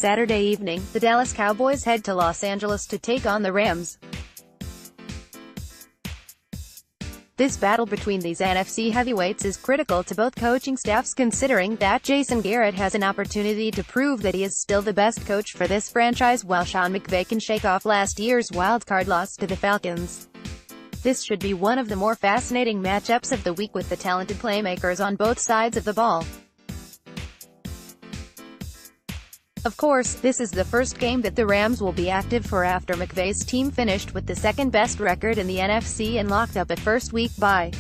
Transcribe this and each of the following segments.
Saturday evening, the Dallas Cowboys head to Los Angeles to take on the Rams. This battle between these NFC heavyweights is critical to both coaching staffs, considering that Jason Garrett has an opportunity to prove that he is still the best coach for this franchise, while Sean McVay can shake off last year's wildcard loss to the Falcons. This should be one of the more fascinating matchups of the week, with the talented playmakers on both sides of the ball. Of course, this is the first game that the Rams will be active for after McVay's team finished with the second-best record in the NFC and locked up a first-week bye.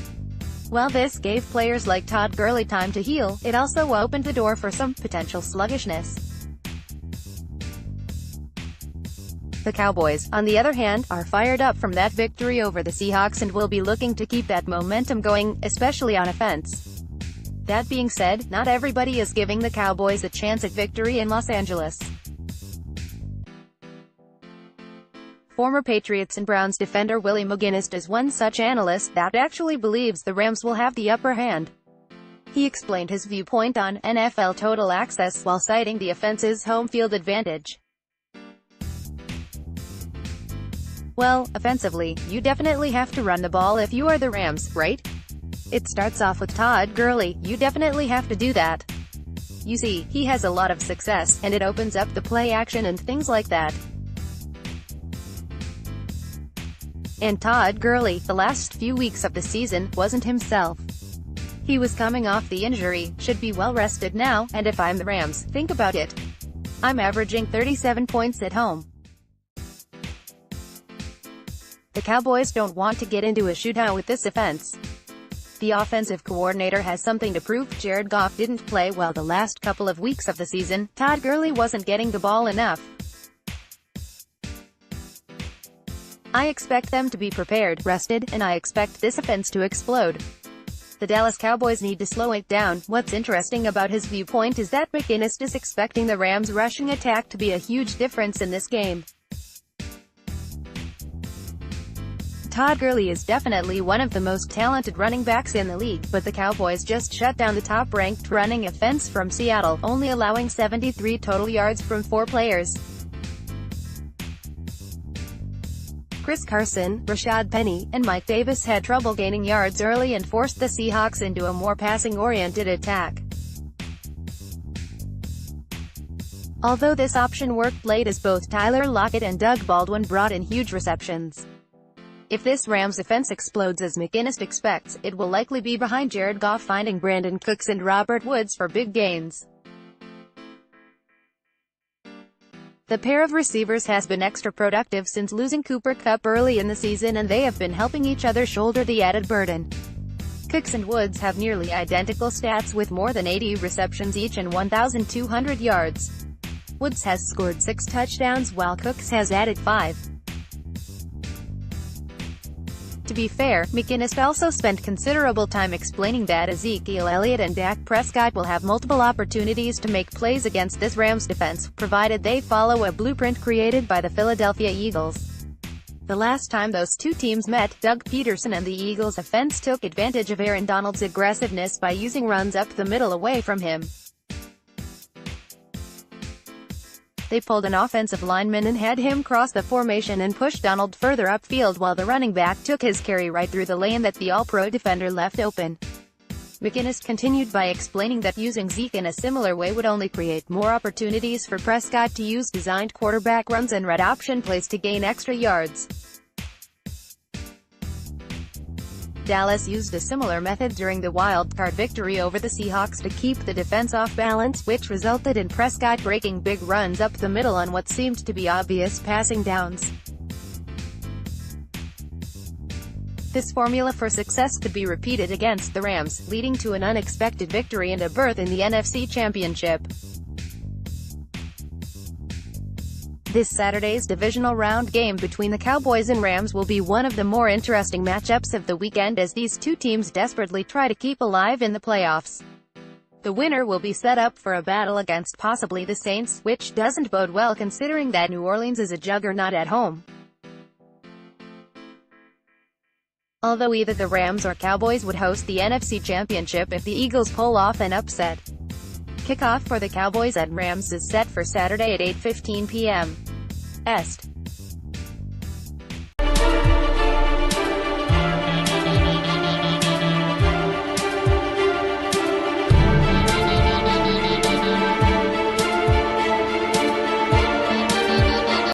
While this gave players like Todd Gurley time to heal, it also opened the door for some potential sluggishness. The Cowboys, on the other hand, are fired up from that victory over the Seahawks and will be looking to keep that momentum going, especially on offense. That being said, not everybody is giving the Cowboys a chance at victory in Los Angeles. Former Patriots and Browns defender Willie McGinest is one such analyst that actually believes the Rams will have the upper hand. He explained his viewpoint on NFL Total Access while citing the offense's home field advantage. Well, offensively, you definitely have to run the ball if you are the Rams, right? It starts off with Todd Gurley. You definitely have to do that. You see, he has a lot of success, and it opens up the play action and things like that. And Todd Gurley, the last few weeks of the season, wasn't himself. He was coming off the injury, should be well rested now, and if I'm the Rams, think about it. I'm averaging 37 points at home. The Cowboys don't want to get into a shootout with this offense. The offensive coordinator has something to prove. Jared Goff didn't play well the last couple of weeks of the season. Todd Gurley wasn't getting the ball enough. I expect them to be prepared, rested, and I expect this offense to explode. The Dallas Cowboys need to slow it down. What's interesting about his viewpoint is that McGinest is expecting the Rams' rushing attack to be a huge difference in this game. Todd Gurley is definitely one of the most talented running backs in the league, but the Cowboys just shut down the top-ranked running offense from Seattle, only allowing 73 total yards from 4 players. Chris Carson, Rashad Penny, and Mike Davis had trouble gaining yards early and forced the Seahawks into a more passing-oriented attack. Although this option worked late, as both Tyler Lockett and Doug Baldwin brought in huge receptions. If this Rams offense explodes as McGinest expects, it will likely be behind Jared Goff finding Brandon Cooks and Robert Woods for big gains. The pair of receivers has been extra productive since losing Cooper Kupp early in the season, and they have been helping each other shoulder the added burden. Cooks and Woods have nearly identical stats with more than 80 receptions each and 1,200 yards. Woods has scored 6 touchdowns while Cooks has added 5. To be fair, McGinest also spent considerable time explaining that Ezekiel Elliott and Dak Prescott will have multiple opportunities to make plays against this Rams defense, provided they follow a blueprint created by the Philadelphia Eagles. The last time those two teams met, Doug Peterson and the Eagles' offense took advantage of Aaron Donald's aggressiveness by using runs up the middle away from him. They pulled an offensive lineman and had him cross the formation and push Donald further upfield, while the running back took his carry right through the lane that the All-Pro defender left open. McGinest continued by explaining that using Zeke in a similar way would only create more opportunities for Prescott to use designed quarterback runs and read option plays to gain extra yards. Dallas used a similar method during the wild-card victory over the Seahawks to keep the defense off balance, which resulted in Prescott breaking big runs up the middle on what seemed to be obvious passing downs. This formula for success could be repeated against the Rams, leading to an unexpected victory and a berth in the NFC Championship. This Saturday's divisional round game between the Cowboys and Rams will be one of the more interesting matchups of the weekend, as these two teams desperately try to keep alive in the playoffs. The winner will be set up for a battle against possibly the Saints, which doesn't bode well considering that New Orleans is a juggernaut at home. Although either the Rams or Cowboys would host the NFC Championship if the Eagles pull off an upset. Kickoff for the Cowboys at Rams is set for Saturday at 8:15 p.m. Est.